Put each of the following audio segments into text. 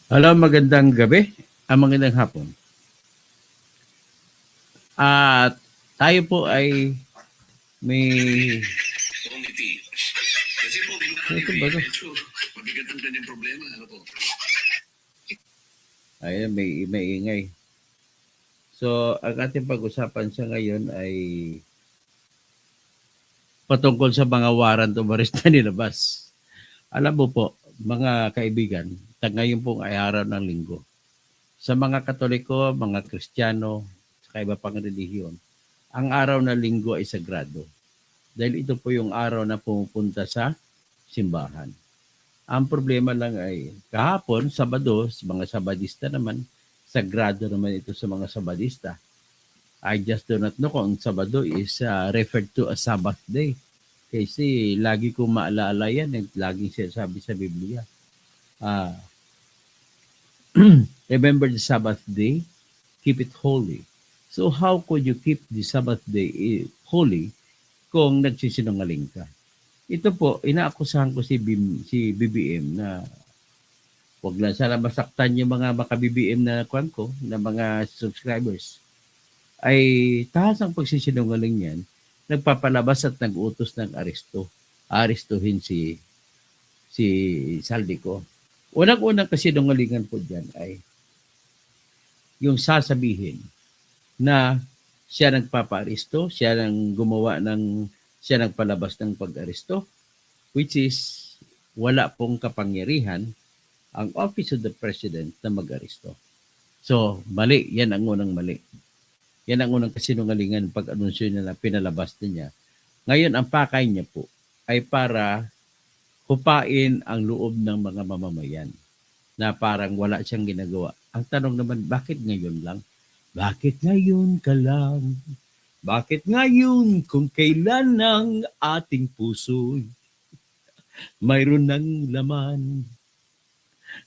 Hello, magandang gabi. Magandang hapon. At tayo po ay may... Committee. Kasi po, Ito ba ito? medyo mabigat ang kanyang problema. Ano po? Ayan, may ingay. So, ang ating pag-usapan sa ngayon ay patungkol sa mga warrant of arrest na nilabas. Alam mo po, mga kaibigan, ngayon po ay araw ng linggo. Sa mga Katoliko, mga Kristiyano, sa iba pang relihiyon, ang araw ng linggo ay sagrado. Dahil ito po yung araw na pumupunta sa simbahan. Ang problema lang ay kahapon, Sabado, sa mga Sabadista naman, sagrado naman ito sa mga Sabadista. I just do not know kung Sabado is referred to as Sabbath day. Kasi lagi kong maalala yan, laging sinasabi sa Biblia. Uh, Remember the Sabbath day, keep it holy. So how could you keep the Sabbath day holy kung nagsisinungaling ka? Ito po, inaakusahan ko si BBM na wag lang sana masaktan yung mga maka-BBM na kwan ko, na mga subscribers. Ay tahas ang pagsisinungaling yan, nagpapalabas at nag-utos ng arestuhin si Saldico. Unang-unang kasinungalingan po dyan ay yung sasabihin na siya nagpapa-aresto, siya nagpalabas ng pag-aresto, which is wala pong kapangyarihan ang Office of the President na mag-aresto. So, mali. Yan ang unang mali. Yan ang unang kasinungalingan pag-anunsyo niya na pinalabas niya. Ngayon, ang pakay niya po ay para hupain ang loob ng mga mamamayan na parang wala siyang ginagawa. Ang tanong naman, bakit ngayon lang? Bakit ngayon ka lang? Bakit ngayon kung kailan ang ating puso mayroon ng laman?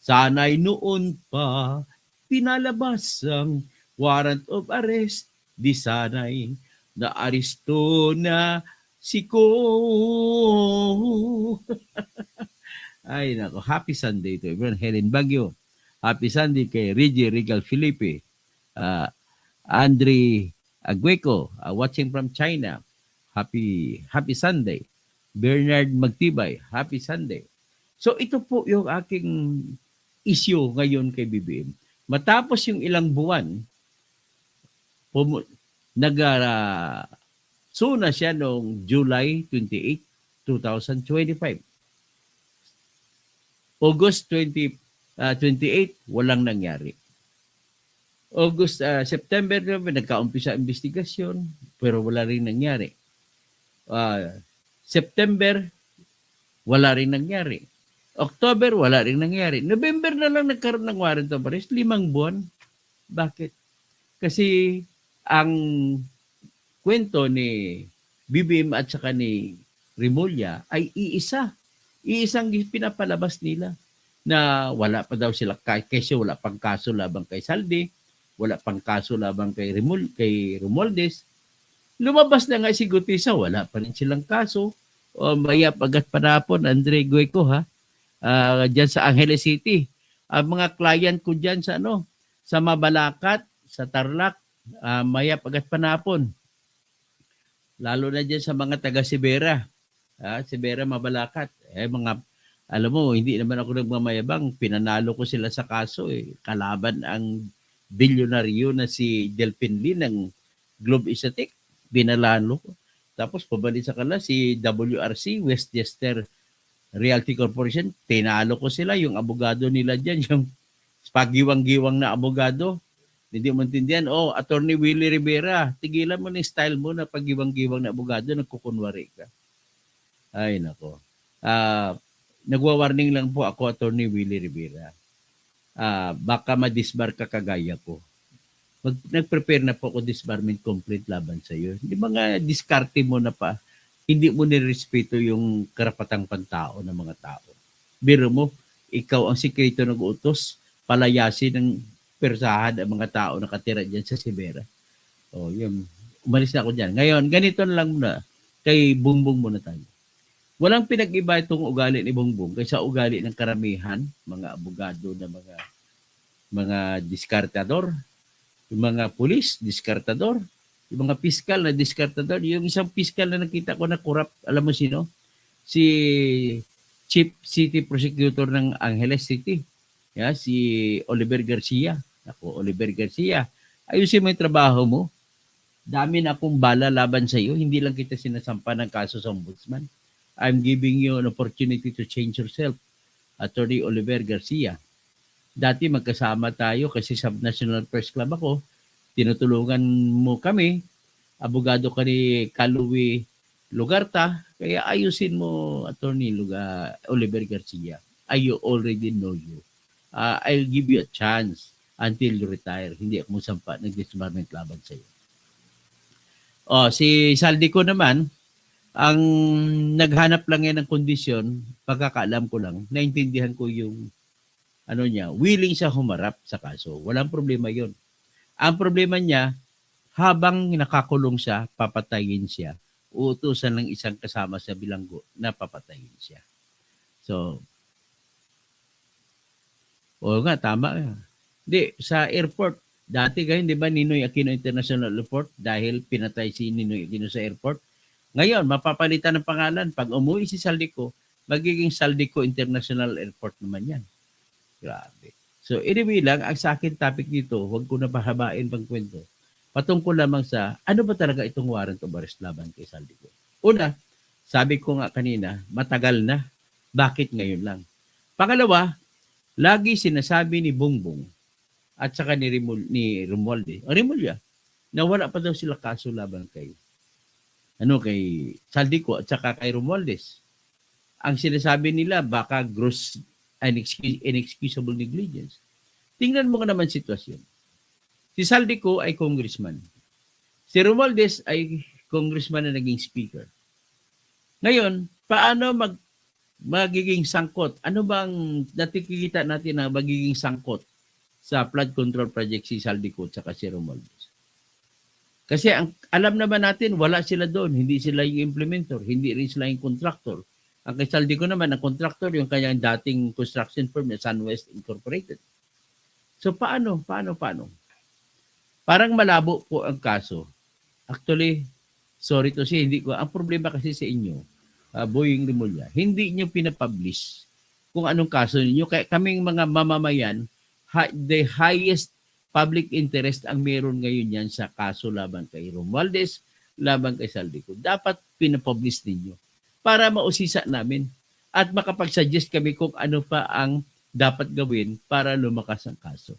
Sana'y noon pa pinalabas ang warrant of arrest, di sana'y naaresto na si Ko. Ay nako, happy Sunday to everyone. Helen Bagyo. Happy Sunday kay Reggie Regal Felipe. Andre Agueco, watching from China. Happy Sunday. Bernard Magtibay, happy Sunday. So ito po yung aking issue ngayon kay BBM. Matapos yung ilang buwan, suna siya noong July 28, 2025. August 28, walang nangyari. September, nagkaumpisa investigasyon, pero wala rin nangyari. September, wala rin nangyari. October, wala rin nangyari. November na lang nagkaroon ng warrant of arrest, 5 buwan. Bakit? Kasi ang kwento ni BBM at saka ni Remulla ay iisa. Iisang pinapalabas nila na wala pa daw sila kasi wala pang kaso labang kay Saldi, wala pang kaso labang kay Romualdez. Lumabas na nga si Gutisa, wala pa rin silang kaso. Maya pagat panapon, Andre Gueco ha, dyan sa Angeles City. Ang mga client ko dyan sa Mabalacat, sa Tarlac, maya pagat panapon. Lalo na dyan sa mga taga Sibera, Sibera, Mabalacat. Alam mo, hindi naman ako nagmamayabang, pinanalo ko sila sa kaso kalaban ang bilyonaryo na si Delphin Lee ng Globe Aesthetic, binalalo ko. Tapos pabalik sa kanila si WRC, Westchester Realty Corporation, tinalo ko sila, yung abogado nila dyan, yung pagiwang-giwang na abogado. Hindi mo maintindihan, Attorney Willie Rivera, tigilan mo ng style mo na pagiwang-giwang na abogado, nagkukunwari ka. Ay, nako. Nagwa-warning lang po ako, Attorney Willie Rivera. Baka ma-disbar ka kagaya ko. Nag-prepare na po ako disbarment complaint laban sa iyo. Hindi mga diskarte mo na pa, hindi mo nirespeto yung karapatang pantao ng mga tao. Biro mo, ikaw ang sikreto nag-utos, palayasin ng persahan ang mga tao nakatira dyan sa Sibera. Yun. Umalis na ako dyan. Ngayon, ganito na lang muna. Kay Bongbong muna tayo. Walang pinag-iba itong ugali ni Bongbong kaysa ugali ng karamihan, mga abogado na mga mga diskartador, yung mga pulis, diskartador, yung mga piskal na diskartador. Yung isang piskal na nakita ko na corrupt, alam mo sino? Si Chief City Prosecutor ng Angeles City. Yeah, si Oliver Garcia. Ako, Oliver Garcia, ayusin mo yung trabaho mo. Dami na akong bala laban sa iyo. Hindi lang kita sinasampa ng kaso sa ombudsman. I'm giving you an opportunity to change yourself. Attorney Oliver Garcia. Dati magkasama tayo kasi sa National Press Club ako. Tinutulungan mo kami. Abogado ka ni Kaluwi Lugarta. Kaya ayusin mo, Attorney Oliver Garcia. I already know you. I'll give you a chance until you retire. Hindi ako musampa ng disbarment laban sa iyo. Si Saldico naman, ang naghanap lang yan ng kondisyon, pagkakaalam ko lang, naintindihan ko yung willing siya humarap sa kaso. Walang problema yon. Ang problema niya, habang nakakulong siya, papatayin siya, uutusan ng isang kasama sa bilanggo na papatayin siya. So, oo nga, tama. Hindi, sa airport, dati kayo, di ba, Ninoy Aquino International Airport dahil pinatay si Ninoy Aquino sa airport. Ngayon, mapapalitan ng pangalan. Pag umuwi si Saldico, magiging Saldico International Airport naman yan. Grabe. So, anyway lang, ang sa akin topic dito, huwag ko na pahabain pang kwento. Patungkol lamang sa, ano ba talaga itong warrant of arrest laban kay Saldico? Una, sabi ko nga kanina, matagal na. Bakit ngayon lang? Pangalawa, lagi sinasabi ni Bongbong at saka ni Remulla, na wala pa daw sila kaso laban kay Saldico at saka kay Romualdez. Ang sinasabi nila baka gross and inexcusable negligence. Tingnan mo nga naman sitwasyon. Si Saldico ay congressman. Si Romualdez ay congressman na naging speaker. Ngayon, paano magiging sangkot? Ano bang nakikita natin na magiging sangkot sa flood control project si Saldico at saka si Romualdez? Kasi alam naman natin, wala sila doon. Hindi sila yung implementer. Hindi rin sila yung contractor. Ang kay Saldico naman, ang contractor, yung kanyang dating construction firm na Sunwest Incorporated. So, paano? Parang malabo po ang kaso. Actually, sorry to say, ang problema kasi sa inyo, Boying Remulla, hindi nyo pinapublish kung anong kaso ninyo. Kaya kaming mga mamamayan, the highest public interest ang meron ngayon yan sa kaso laban kay Romualdez, laban kay Saldico. Dapat pinapublish ninyo para mausisa namin at makapag-suggest kami kung ano pa ang dapat gawin para lumakas ang kaso.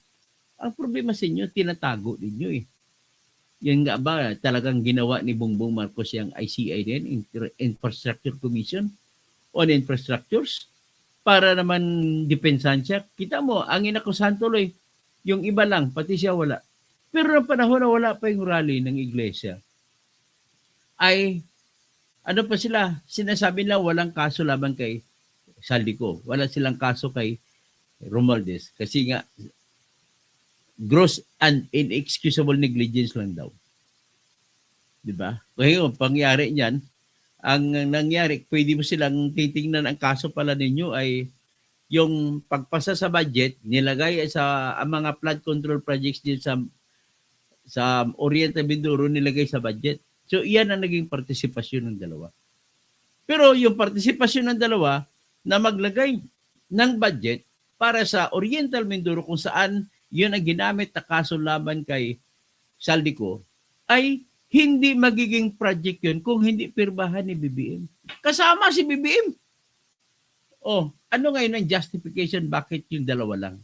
Ang problema sa inyo, tinatago ninyo eh. Yan nga ba talagang ginawa ni Bongbong Marcos yung ICI din, Infrastructure Commission on Infrastructures, para naman depensahan siya. Kita mo, ang inakusahan tuloy, yung iba lang, pati siya wala. Pero ng panahon na wala pa yung rally ng iglesia, ay ano pa sila, sinasabi nila walang kaso laban kay Saldico. Wala silang kaso kay Romualdez. Kasi nga, gross and inexcusable negligence lang daw. Diba? Kaya pangyari niyan, ang nangyari, pwede mo silang titingnan ang kaso pala ninyo ay yung pagpasa sa budget, nilagay sa ang mga flood control projects din sa Oriental Mindoro, nilagay sa budget. So, iyan ang naging partisipasyon ng dalawa. Pero yung partisipasyon ng dalawa na maglagay ng budget para sa Oriental Mindoro kung saan yun ang ginamit na kaso laban kay Saldico, ay hindi magiging project yun kung hindi pirmahan ni BBM. Kasama si BBM. Ano ngayon ang justification bakit yung dalawa lang?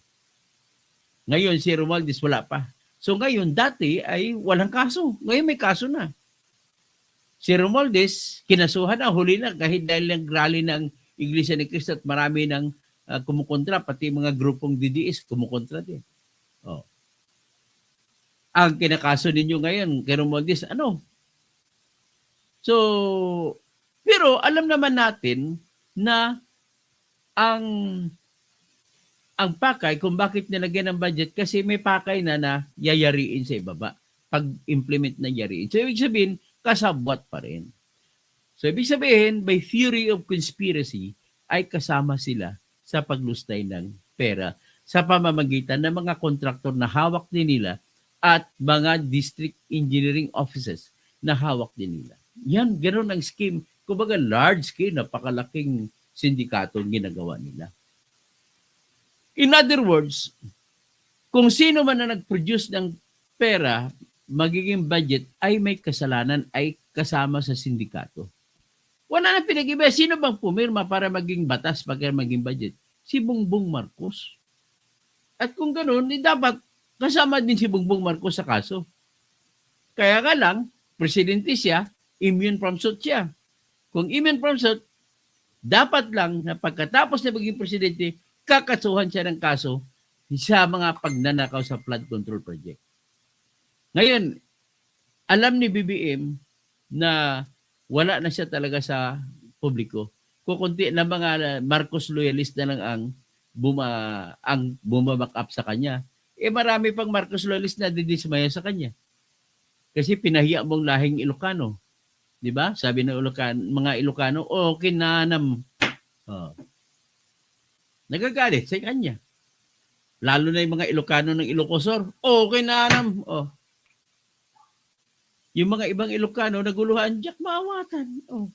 Ngayon si Romualdez wala pa. So ngayon dati ay walang kaso. Ngayon may kaso na. Si Romualdez kinasuhan na, huli na kahit dahil ng rally ng Iglesia ni Cristo at marami ng kumukontra, pati mga grupong DDS kumukontra din. Ang kinakaso ninyo ngayon kay Romualdez, ano? So, pero alam naman natin na ang pakay kung bakit nilagyan ng budget kasi may pakay na yayariin sa ibaba pag-implement na yariin. So, ibig sabihin, kasabwat pa rin. So, ibig sabihin, by theory of conspiracy, ay kasama sila sa paglustay ng pera sa pamamagitan ng mga kontraktor na hawak din nila at mga district engineering offices na hawak din nila. Yan, ganoon ang scheme. Kumbaga large scale, napakalaking sindikato ang ginagawa nila. In other words, kung sino man na nag-produce ng pera, magiging budget ay may kasalanan, ay kasama sa sindikato. Wala na pinag-iba. Sino bang pumirma para maging batas, para maging budget? Si Bongbong Marcos. At kung ganoon, dapat kasama din si Bongbong Marcos sa kaso. Kaya nga lang, presidente siya, immune from suit siya. Kung immune from suit, dapat lang na pagkatapos na maging presidente, kakasuhan siya ng kaso sa mga pagnanakaw sa flood control project. Ngayon, alam ni BBM na wala na siya talaga sa publiko. Kukunti na mga Marcos loyalist na lang ang bumaback up sa kanya. Marami pang Marcos loyalist na didismaya sa kanya. Kasi pinahiya mong lahing Ilocano. 'Di ba? Sabi ng mga Ilocano, okay nanam. Oh. Nagagalit sa kanya. Lalo na yung mga Ilocano ng Ilocosur, okay nanam. Oh. Yung mga ibang Ilocano naguluhan, Jack maawatan. Oh.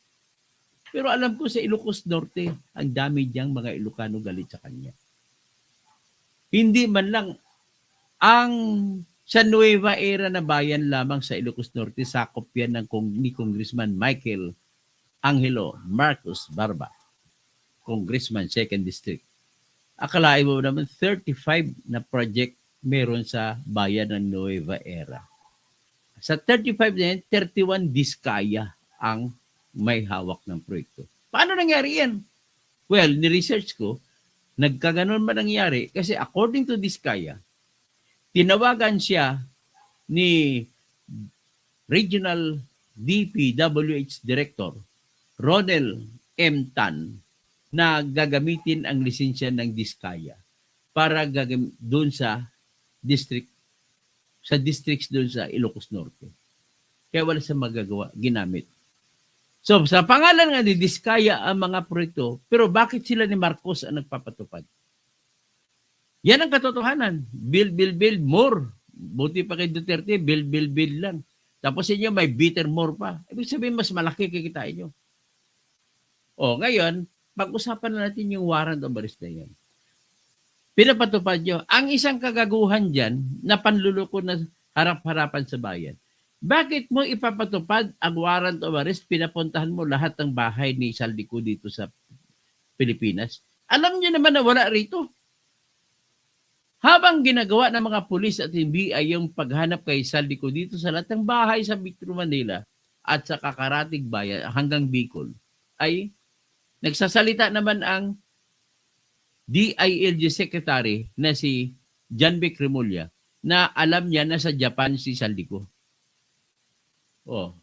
Pero alam ko sa Ilocos Norte, ang dami diyang mga Ilocano galit sa kanya. Hindi man lang ang sa Nueva Era na bayan lamang sa Ilocos Norte, sakop yan ni Congressman Michael Angelo Marcos Barba, Congressman 2nd District. Akalain mo naman 35 na project meron sa bayan ng Nueva Era. Sa 35 na yan, 31 diskaya ang may hawak ng proyekto. Paano nangyari yan? Well, ni-research ko, nagkaganon ba nangyari? Kasi according to Diskaya, tinawagan siya ni Regional DPWH Director Ronel M. Tan na gagamitin ang lisensya ng Diskaya para doon sa districts doon sa Ilocos Norte. Kaya wala siya magagawa, ginamit. So, sa pangalan nga ni Diskaya ang mga proyekto, pero bakit sila ni Marcos ang nagpapatupad? Yan ang katotohanan. Build, more. Buti pa kay Duterte, build lang. Tapos inyo may bitter more pa. Ibig sabihin, mas malaki kikitain nyo. O, ngayon, pag-usapan na natin yung warrant of arrest na yan. Pinapatupad nyo. Ang isang kagaguhan dyan na panluloko na harap-harapan sa bayan. Bakit mo ipapatupad ang warrant of arrest? Pinapuntahan mo lahat ng bahay ni Saldico dito sa Pilipinas. Alam niyo naman na wala rito. Habang ginagawa ng mga pulis at NBI yung paghanap kay Saldico dito sa lahat ng bahay sa Metro Manila at sa kakaratig bayan hanggang Bicol, ay nagsasalita naman ang DILG Secretary na si John B. Cremulya na alam niya na sa Japan si Saldico. Oh,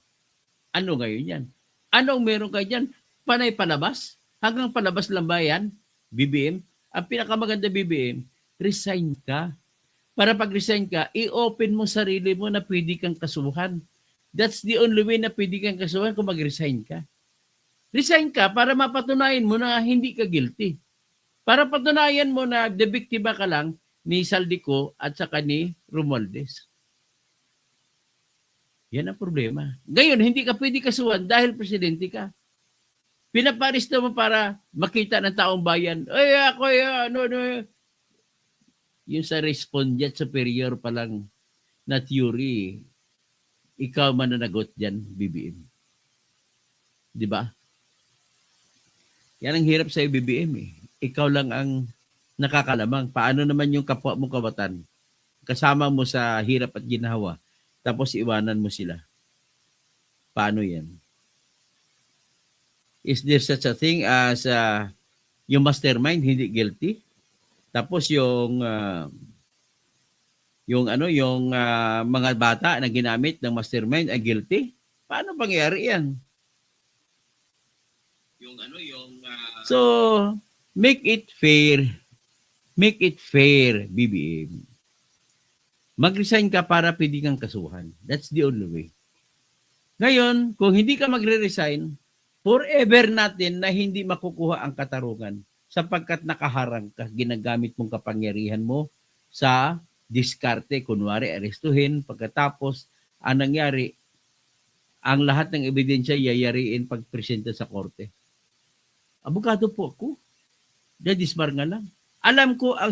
ano ngayon yan? Anong meron kayo dyan? Panay palabas? Hanggang palabas lang ba yan? BBM? Ang pinakamaganda BBM, resign ka. Para pag-resign ka, i-open mo sarili mo na pwede kang kasuhan. That's the only way na pwede kang kasuhan kung mag-resign ka. Resign ka para mapatunayan mo na hindi ka guilty. Para patunayan mo na debiktima ka lang ni Saldico at saka ni Romualdez. Yan ang problema. Ngayon, hindi ka pwede kasuhan dahil presidente ka. Pinaparisto mo para makita ng taong bayan, ay, ako, ano. Yung sa respondeat superior pa lang na theory, ikaw mananagot dyan, BBM. Di ba? Yan ang hirap sa BBM eh. Ikaw lang ang nakakalamang. Paano naman yung kapwa mo kabatan? Kasama mo sa hirap at ginhawa. Tapos iwanan mo sila. Paano yan? Is there such a thing as yung mastermind hindi guilty? Tapos yung mga bata na ginamit ng mastermind ay guilty? Paano pangyari yan? So, make it fair. Make it fair, BBM. Mag-resign ka para pwede kang kasuhan. That's the only way. Ngayon, kung hindi ka magre-resign, forever natin na hindi makukuha ang katarungan sapagkat nakaharang ka, ginagamit mong kapangyarihan mo sa diskarte, kunwari arestuhin, pagkatapos ang nangyari, ang lahat ng ebidensya yayariin pagpresenta sa korte. Abogado po ako. Dadismar nga lang. Alam ko ang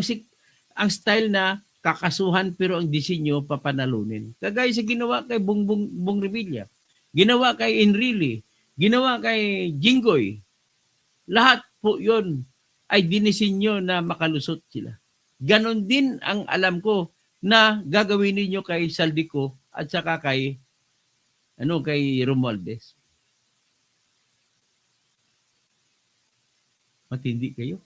style na kakasuhan pero ang disenyo papanalunin. Kagaya sa ginawa kay Bong Revilla, ginawa kay Enrile, ginawa kay Jinggoy. Lahat po yon ay dinisenyo na makalusot sila. Ganon din ang alam ko na gagawin ninyo kay Saldico at saka kay Romualdez. Matindi kayo.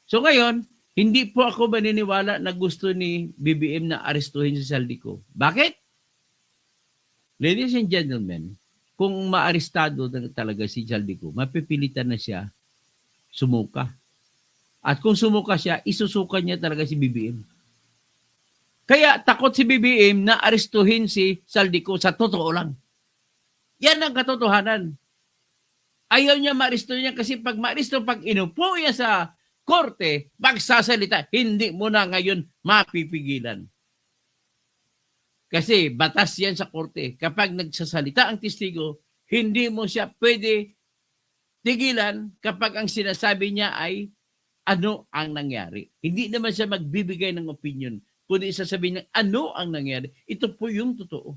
So ngayon, hindi po ako maniniwala na gusto ni BBM na arestuhin si Saldico. Bakit? Ladies and gentlemen, kung maarestado na talaga si Saldico, mapipilitan na siya sumuka. At kung sumuka siya, isusuka niya talaga si BBM. Kaya takot si BBM na arestuhin si Saldico sa totoo lang. Yan ang katotohanan. Ayaw niya maaresto niya kasi pag maaresto, pag inupo niya sa korte, magsasalita, hindi mo na ngayon mapipigilan. Kasi batas yan sa korte. Kapag nagsasalita ang testigo, hindi mo siya pwede tigilan kapag ang sinasabi niya ay ano ang nangyari. Hindi naman siya magbibigay ng opinion, kundi sasabihin niya ano ang nangyari. Ito po yung totoo.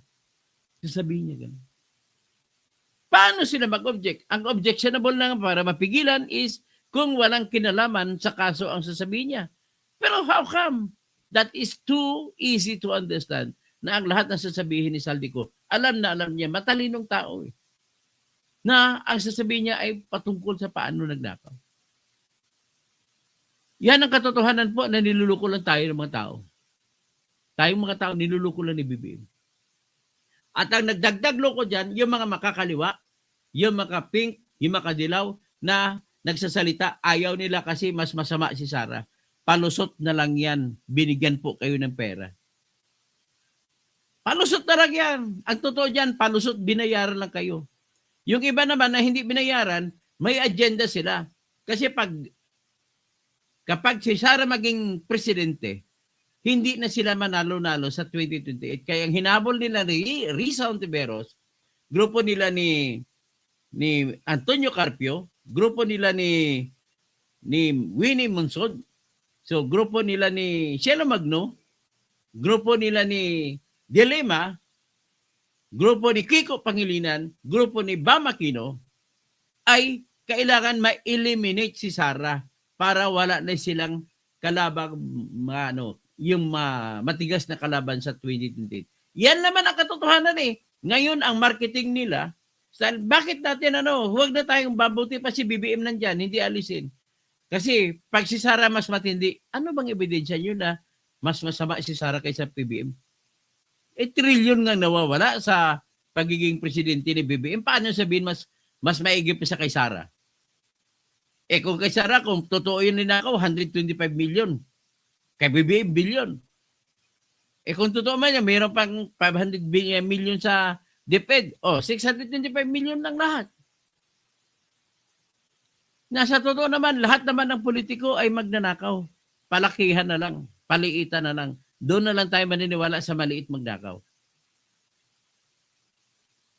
Sasabihin niya ganun. Paano sila mag-object? Ang objectionable lang para mapigilan is kung walang kinalaman sa kaso ang sasabihin niya. Pero how come? That is too easy to understand na ang lahat ng sasabihin ni Saldico, alam na alam niya, matalinong tao eh, na ang sasabihin niya ay patungkol sa paano nagnakaw. Yan ang katotohanan po na niluluko lang tayo ng mga tao. Tayong mga tao, niluluko lang ni BBM. At ang nagdagdag loko dyan, yung mga makakaliwa, yung mga pink, yung mga dilaw na nagsasalita, ayaw nila kasi mas masama si Sara. Palusot na lang yan. Binigyan po kayo ng pera. Palusot na lang yan. Ang totoo dyan, palusot, binayaran lang kayo. Yung iba naman na hindi binayaran, may agenda sila. Kasi kapag si Sara maging presidente, hindi na sila manalo-nalo sa 2028. Kaya ang hinabol nila ni Risa Ontiveros, grupo nila ni Antonio Carpio, grupo nila ni Winnie Monsod, so grupo nila ni Cielo Magno, grupo nila ni Dilema, grupo ni Kiko Pangilinan, grupo ni Bam Aquino, ay kailangan ma-eliminate si Sara para wala na silang kalabang yung matigas na kalaban sa 2028. Yan naman ang katotohanan eh. Ngayon ang marketing nila, bakit natin huwag na tayong babuti pa si BBM nandyan, hindi alisin. Kasi pag si Sara mas matindi, ano bang ebidensya nyo na mas masama si Sara kaysa BBM? Trilyon nga nawawala sa pagiging presidente ni BBM. Paano sabihin mas maigip pa sa kay Sara? Kung kay Sara, kung totoo yun ninakaw, 125 million. Kay BBM, billion. Kung totoo man yan, mayroon pang 500 million sa DepEd. 625 million lang lahat. Nasa totoo naman, lahat naman ng politiko ay magnanakaw. Palakihan na lang, paliitan na lang. Doon na lang tayo maniniwala sa maliit magnakaw.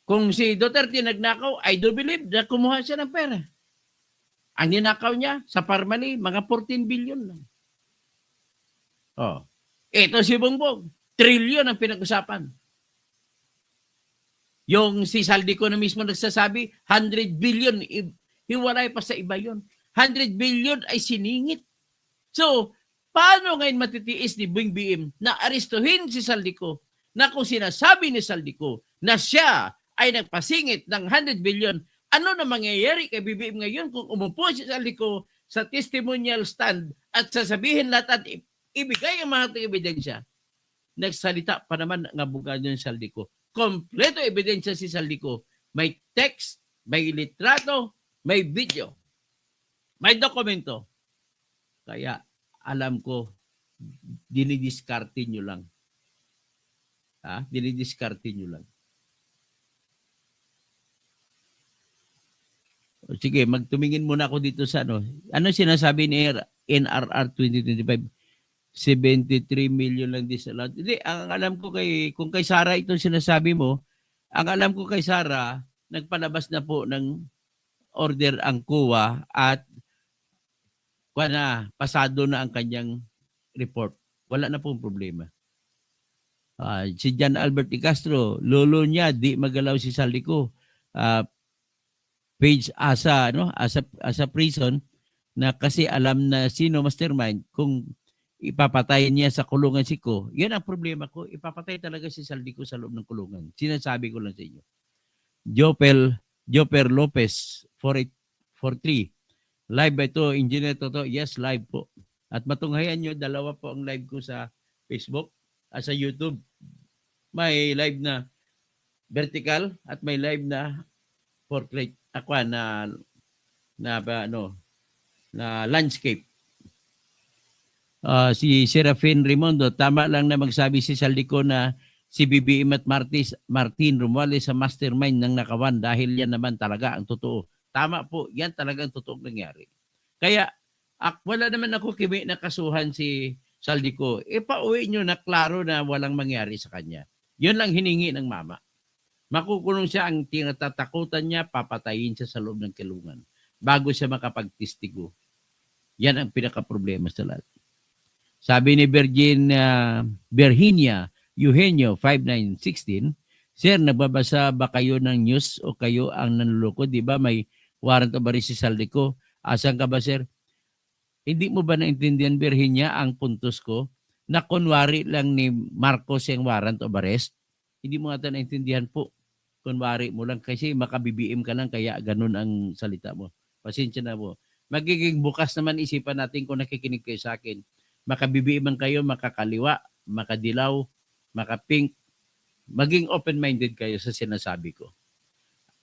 Kung si Duterte nagnakaw, I do believe na kumuha siya ng pera. Ang ninakaw niya sa Parmali, mga 14 billion lang. Ito si Bongbong, trilyon ang pinag-usapan. Yung si Saldico na mismo nagsasabi, 100 billion, hiwalay pa sa iba yun. 100 billion ay siningit. So, paano ngayon matitiis ni BBM na arestuhin si Saldico na kung sinasabi ni Saldico na siya ay nagpasingit ng 100 billion, ano na mangyayari kay BBM ngayon kung umupo si Saldico sa testimonial stand at sasabihin lahat at ibigay ang mga ebidensya? Nagsalita pa naman ng abogado ng Saldico. Kompleto ebidensya si Saldico. May text, may litrato, may video, may dokumento. Kaya alam ko, dinidiskarte nyo lang. Dinidiskarte nyo lang. Sige, magtumingin muna ako dito sa ano. Ano sinasabi ni NRR 2025? 73 million lang disallowed. Hindi, ang alam ko kung kay Sara itong sinasabi mo, ang alam ko kay Sara, nagpalabas na po ng order ang COA at pasado na ang kanyang report. Wala na pong problema. Si John Albert de Castro, lolo niya, di magalaw si Saldico. Page asa prison na kasi alam na sino mastermind kung ipapatay niya sa kulungan si Ko. Yan ang problema ko. Ipapatay talaga si Saldico sa loob ng kulungan. Sinasabi ko lang sa inyo. Joper Lopez, 4843. Live ba ito, Engineer Toto? Yes, live po. At matunghayan nyo, dalawa po ang live ko sa Facebook at sa YouTube. May live na vertical at may live na portrait. Na landscape. Si Serafin Rimondo, tama lang na magsabi si Saldico na si BBM at Martin Romualdez sa mastermind ng Nakawan dahil yan naman talaga ang totoo. Tama po, yan talagang totoong nangyari. Kaya, wala naman ako kimi na kasuhan si Saldico. Pauwi nyo na klaro na walang mangyari sa kanya. Yun lang hiningi ng mama. Makukulong siya, ang tinatatakutan niya, papatayin siya sa loob ng kilungan bago siya makapagtistigo. Yan ang pinaka-problema sa lahat. Sabi ni Virginia Eugenio 5916, Sir, nagbabasa ba kayo ng news o kayo ang nanluloko? Di ba may warrant of arrest si Saldico? Asan ka ba, sir? Hindi mo ba naintindihan, Virginia, ang puntos ko na kunwari lang ni Marcos yung warrant of arrest? Hindi mo ata naintindihan po. Kunwari mo lang kasi makabibiim ka lang kaya ganun ang salita mo. Pasensya na po. Magiging bukas naman isipan natin kung nakikinig kayo sa akin. Makabibiiman kayo, makakaliwa, makadilaw, makapink. Maging open-minded kayo sa sinasabi ko.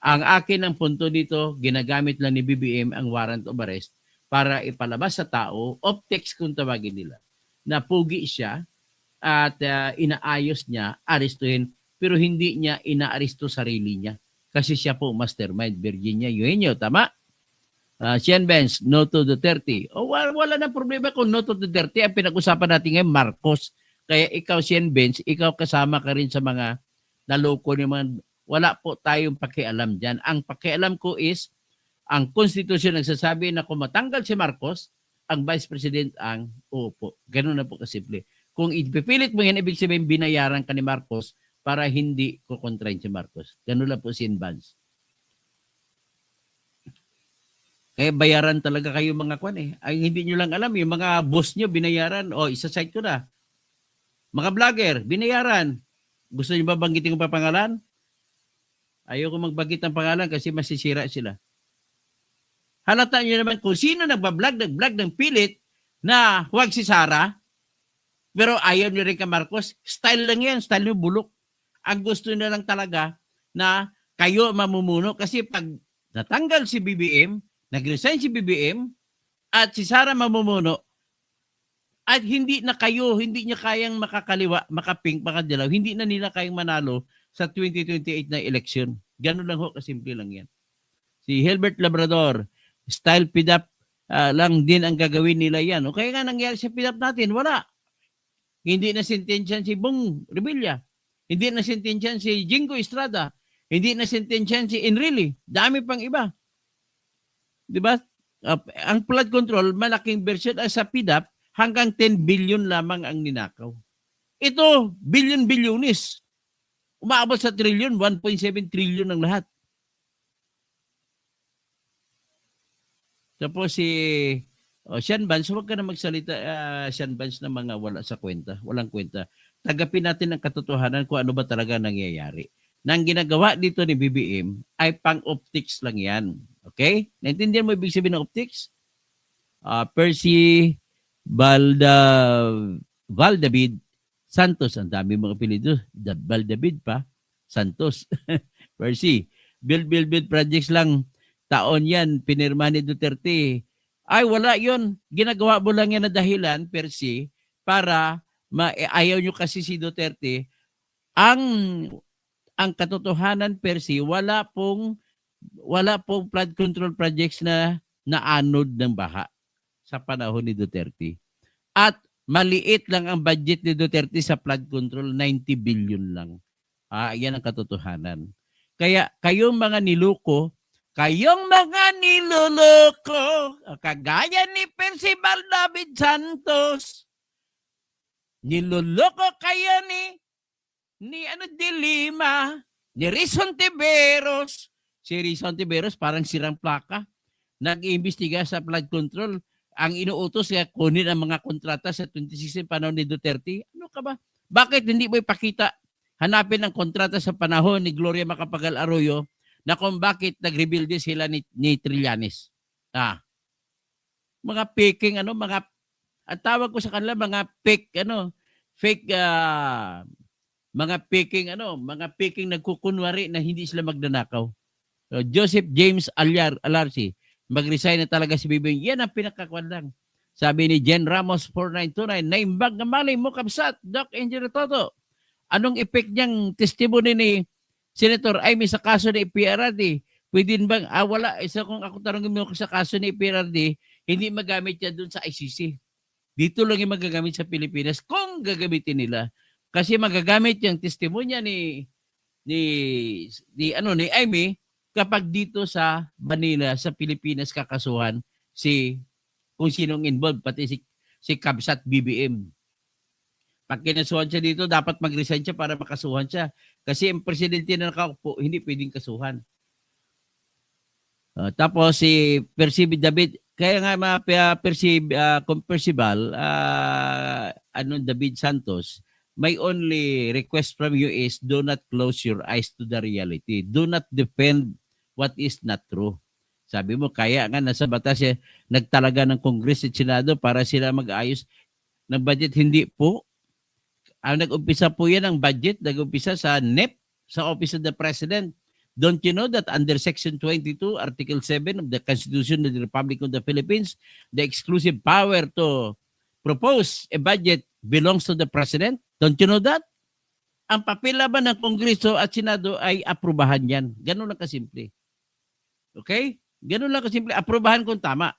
Ang akin ang punto dito, ginagamit lang ni BBM ang warrant of arrest para ipalabas sa tao, optics kung tawagin nila, na pugi siya at inaayos niya, arestuhin, pero hindi niya inaaresto sarili niya. Kasi siya po mastermind. Virginia Eugenio, tama? Sian Benz, no to Duterte. Wala na problema kung no to Duterte. Ang pinag-usapan natin ngayon, Marcos. Kaya ikaw, Sian Benz, ikaw kasama ka rin sa mga naloko ni mga... Wala po tayong pakialam dyan. Ang pakialam ko is, ang konstitusyon nagsasabi na kung matanggal si Marcos, ang Vice President ang uupo. Ganun na po kasimple. Kung ipipilit mo yan, ibig sabihin binayaran ka ni Marcos para hindi kukontrain si Marcos. Ganun lang po si Benz. Kaya bayaran talaga kayo mga kwan eh. Ay hindi nyo lang alam, yung mga boss nyo binayaran, isa-site ko na. Mga vlogger, binayaran. Gusto nyo ba banggitin ko pa pangalan? Ayoko magbanggit ng pangalan kasi masisira sila. Halata nyo naman kung sino nagbablog ng pilit na huwag si Sara, pero ayaw nyo rin ka Marcos, style lang yan, style nyo bulok. Ang gusto nyo lang talaga na kayo mamumuno kasi pag natanggal si BBM, nag-resign si BBM at si Sara mamumuno at hindi niya kayang makakaliwa, makapink, makadilaw, hindi na nila kayang manalo sa 2028 na eleksyon. Ganun lang ho, kasimple lang yan. Si Hilbert Labrador, style pidap lang din ang gagawin nila yan. O kaya nga nangyari sa pidap natin, wala. Hindi na sentensyan si Bong Revilla. Hindi na sentensyan si Jingo Estrada. Hindi na sentensyan si Enrile. Dami pang iba. Diba? Ang flood control, malaking version sa PDAP, hanggang 10 billion lamang ang ninakaw. Ito, billion-billionis. Umaabot sa trillion, 1.7 trillion ang lahat. Tapos si Sian Benz, huwag ka na magsalita, Sian Benz, na mga wala sa kwenta, walang kwenta. Tagapin natin ang katotohanan kung ano ba talaga nangyayari. Nang ginagawa dito ni BBM ay pang-optics lang yan. Okay? Naintindihan mo ibig sabihin ng optics? Percy Valdavid Santos, ang dami mga apelyido. Valdavid pa, Santos. Percy, build projects lang. Taon yan, pinirma ni Duterte. Ay, wala yon. Ginagawa mo lang yan na dahilan, Percy, para ayaw nyo kasi si Duterte. Ang katotohanan, Percy, wala pong wala po flood control projects na naanod ng baha sa panahon ni Duterte. At maliit lang ang budget ni Duterte sa flood control, 90 billion lang. Yan ang katotohanan. Kaya kayong mga niloloko, kagaya ni Percival David Santos, niloloko kayo ni De Lima, ni Rizon Tiveros. Si Rizon Tiveros parang sirang plaka. Nag-iimbestiga sa flood control. Ang inuutos kaya kunin ang mga kontrata sa 2016 panahon ni Duterte. Ano ka ba? Bakit hindi mo ipakita? Hanapin ang kontrata sa panahon ni Gloria Macapagal Arroyo na kung bakit nag-rebuild sila ni Trillanes. Mga peking mga ang tawag ko sa kanila mga mga peking nagkukunwari na hindi sila magnanakaw. So, Joseph James Alarci, mag-resign na talaga si BBM. Yan ang pinakakwan lang. Sabi ni Jen Ramos 4929, naimbag na malay mo kabsat, Doc Engineer Toto. Anong effect niyang testimony ni Senator Amy sa kaso ni PRRD? Pwede bang, wala, isa kung ako tarongin mo sa kaso ni PRRD, hindi magamit yan dun sa ICC. Dito lang yung magagamit sa Pilipinas kung gagamitin nila. Kasi magagamit yung testimonya ni Amy kapag dito sa Manila, sa Pilipinas kakasuhan kung sinong involved, pati si Kabsat BBM. Pag kinasuhan siya dito, dapat mag-resign siya para makasuhan siya. Kasi ang presidente na nakaupo, hindi pwedeng kasuhan. Tapos si Percival David, kaya nga kung Percival, David Santos, my only request from you is do not close your eyes to the reality. Do not defend what is not true. Sabi mo, kaya nga nasa batas nagtalaga ng Congress at Senado para sila mag-ayos ng budget. Hindi po. Ang nag-umpisa po yan ang budget, nag-umpisa sa NEP, sa Office of the President. Don't you know that under Section 22, Article 7 of the Constitution of the Republic of the Philippines, the exclusive power to propose a budget belongs to the President? Don't you know that? Ang papel laban ng Kongreso at Senado ay aprubahan yan. Ganun lang kasimple. Okay? Ganun lang kasimple. Aprubahan kung tama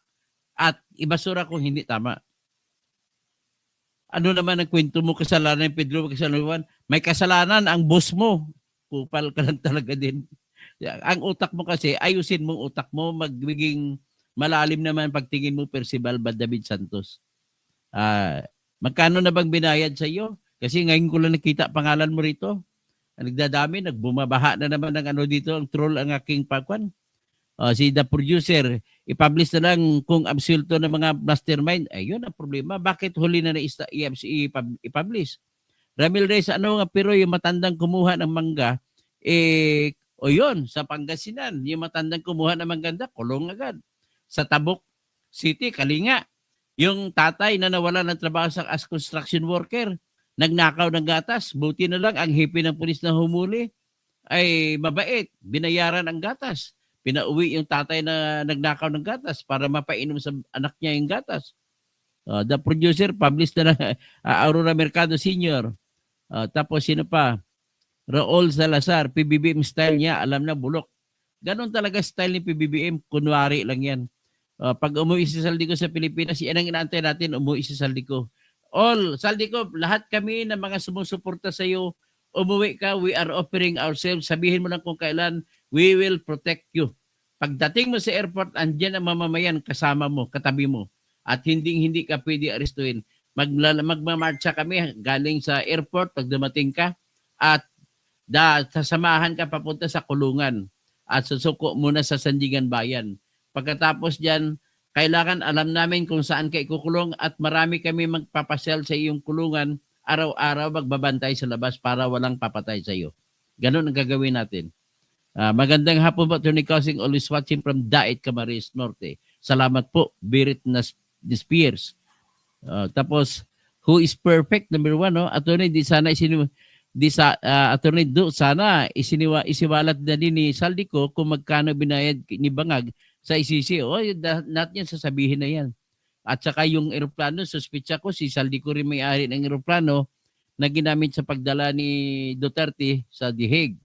at ibasura kung hindi tama. Ano naman ang kwento mo, kasalanan ng Pedro, kasalanan? May kasalanan ang boss mo. Kupal ka lang talaga din. Ang utak mo kasi, ayusin mong utak mo, magiging malalim naman pagtingin mo, Percival David Santos. Magkano na bang binayad sa iyo? Kasi ngayon ko lang nakita pangalan mo rito. Nagdadami, nagbumabaha na naman ng dito, ang troll ang aking pakwan. Si the producer, i-publish na lang kung absulto ng mga mastermind. Ayun ang problema. Bakit huli na i-publish? Ramil Reyes, pero yung matandang kumuha ng mangga, yun, sa Pangasinan, yung matandang kumuha ng mangganda, kulong agad. Sa Tabuk City, Kalinga, yung tatay na nawala ng trabaho as construction worker, nagnakaw ng gatas. Buti na lang ang hipi ng pulis na humuli ay mabait. Binayaran ang gatas. Pinauwi yung tatay na nagnakaw ng gatas para mapainom sa anak niya yung gatas. The producer published na lang, Aurora Mercado Sr. Tapos sino pa? Raul Salazar, PBBM style niya, alam na bulok. Ganon talaga style ni PBBM, kunwari lang yan. Pag umuwi si Saldico sa Pilipinas, yan ang inaantay natin, umuwi si Saldico. Saldico, lahat kami na mga sumusuporta sa iyo, umuwi ka, we are offering ourselves. Sabihin mo lang kung kailan, we will protect you. Pagdating mo sa airport, andyan ang mamamayan kasama mo, katabi mo. At hindi ka pwede arestuhin. Magmamarcha kami galing sa airport pag dumating ka at sasamahan ka papunta sa kulungan at susuko muna sa Sandigan Bayan. Pagkatapos dyan, kailangan alam namin kung saan ka ikukulong at marami kami magpapasyal sa iyong kulungan. Araw-araw magbabantay sa labas para walang papatay sa iyo. Ganon ang gagawin natin. Magandang hapon po, Tony Causing, always watching from Daet, Camarines Norte. Salamat po, Birit Spears. Tapos, who is perfect? Number 1, no? Attorney, Attorney Do, sana isiwalat na din ni Saldico kung magkano binayad ni Bangag sa ICC. Natin yan, sasabihin na yan. At saka yung eroplano, suspitsa ko, si Saldico rin may-ari ng eroplano na ginamit sa pagdala ni Duterte sa The Hague.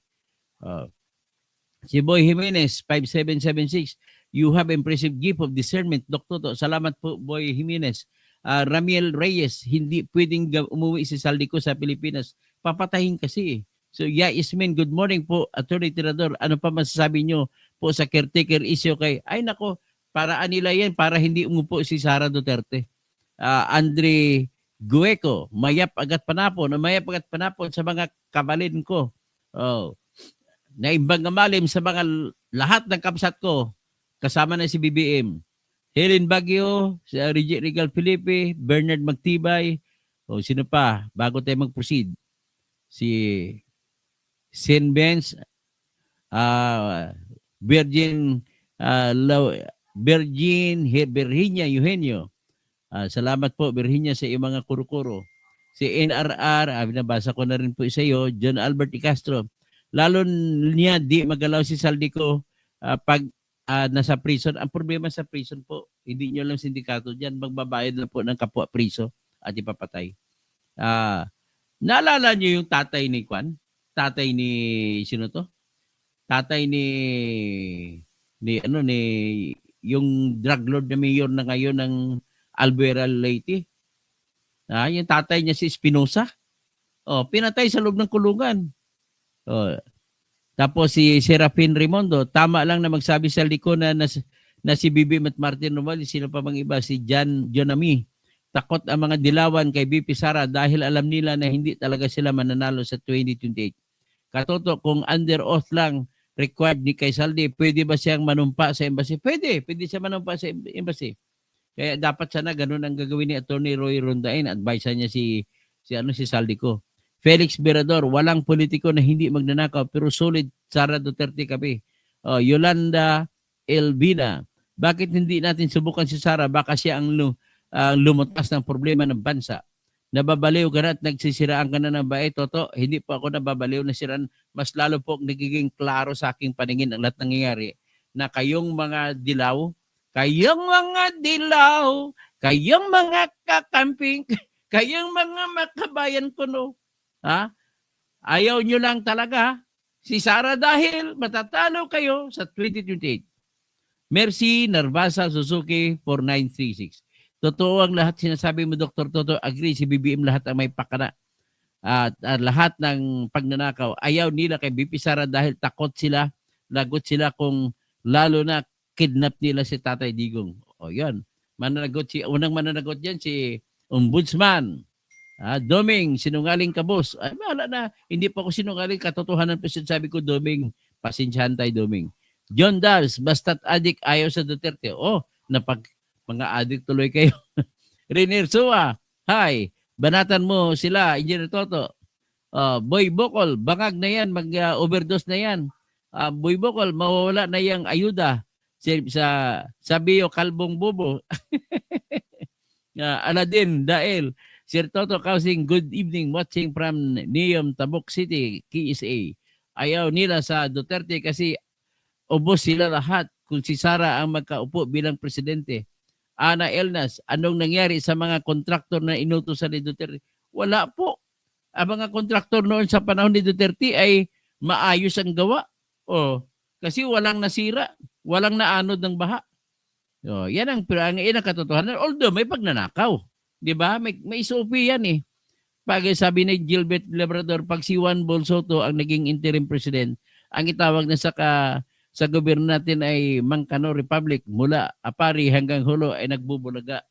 Si Boy Jimenez, 5776. You have impressive gift of discernment, Dr. To. Salamat po, Boy Jimenez. Ramiel Reyes, hindi pwedeng umuwi si Saldico sa Pilipinas. Papatayin kasi eh. So, Ismin, good morning po, Attorney Tirador. Ano pa masasabi nyo po sa caretaker issue kay, ay nako, paraan nila yan para hindi umupo si Sara Duterte. Andre Gueco, mayap agad panapon sa mga kabalin ko. Oh, naimbang malim sa mga lahat ng kapsat ko, kasama na si BBM. Helen Baguio, si Regal Felipe, Bernard Magtibay, o sino pa, bago tayo mag-proceed. Si Sen Benz, Virgin, Virginia Eugenio. Salamat po, Virginia, sa iyong mga kuro-kuro. Si NRR, binabasa ko na rin po sa iyo, John Albert E. Castro. Lalo niya, di magalaw si Saldico pag nasa prison. Ang problema sa prison po, hindi nyo lang sindikato dyan, magbabayad na po ng kapwa priso at ipapatay. Naalala nyo yung tatay ni Kwan? Tatay ni, sino to? Tatay ni yung drug lord na mayor na ngayon ng Albuera Leyte. Yung tatay niya si Espinosa. Pinatay sa loob ng kulungan. Tapos si Serafin Rimondo, tama lang na magsabi sa liko na si BBM at Martin Romualdez, sino pa bang iba, si John Ami. Takot ang mga dilawan kay BP Sara dahil alam nila na hindi talaga sila mananalo sa 2028. Katoto, kung under oath lang required ni kay Saldi, pwede ba siyang manumpa sa embassy? Pwede siya manumpa sa embassy. Kaya dapat sana ganun ang gagawin ni Attorney Roy Rondain. Advise niya si Saldico. Felix Berador, walang politiko na hindi magnanakaw pero solid Sara Duterte kami. Yolanda Elvina, bakit hindi natin subukan si Sara? Baka siya ang lumutas ng problema ng bansa. Nababaliw ka na at nagsisiraan ka na ng bae, Toto. Hindi po ako nababaliw na siraan. Mas lalo po nagiging klaro sa aking paningin ang lahat nangyayari na kayong mga dilaw, kayong mga kakamping, kayong mga makabayan ko, no? Ayaw nyo lang talaga si Sara dahil matatalo kayo sa 2028. Merci, Narvasa Suzuki 4936. Totoo ang lahat sinasabi mo, Dr. Toto. Agree, si BBM lahat ang may pakana. At lahat ng pagnanakaw. Ayaw nila kay BP Sara dahil takot sila, lagot sila kung lalo na kidnap nila si Tatay Digong. Yan. Unang mananagot yan si Ombudsman. Doming, sinungaling ka, boss. Ay, mahala na. Hindi pa ako sinungaling. Katotohanan pa sabi ko, Doming. Pasensyahan tayo, Doming. John Dals, basta't adik ayaw sa Duterte. Mga adik tuloy kayo. Renier Sua, hi. Banatan mo sila, Engineer Toto. Boy Bocol, bangag na yan. Mag-overdose na yan. Boy Bocol, mawawala na yung ayuda. Sa Bio Kalbong Bobo. Aladin, Dael. Sir Toto Kausing, good evening. Watching from Neom, Tabuk City, KSA. Ayaw nila sa Duterte kasi ubos sila lahat kung si Sara ang magkaupo bilang presidente. Ana Elnas, anong nangyari sa mga kontraktor na inutusan ni Duterte? Wala po. Ang mga kontraktor noon sa panahon ni Duterte ay maayos ang gawa. Kasi walang nasira, walang naanod ng baha. Yan ang katotohanan. Although may pagnanakaw. Di ba? May SOP yan eh. Pag sabi ni Gilbert Labrador, pag si Juan Bolsoto ang naging interim president, ang itawag na sa gobyerno natin ay Mangkano Republic, mula Apari hanggang Hulo ay nagbubulaga.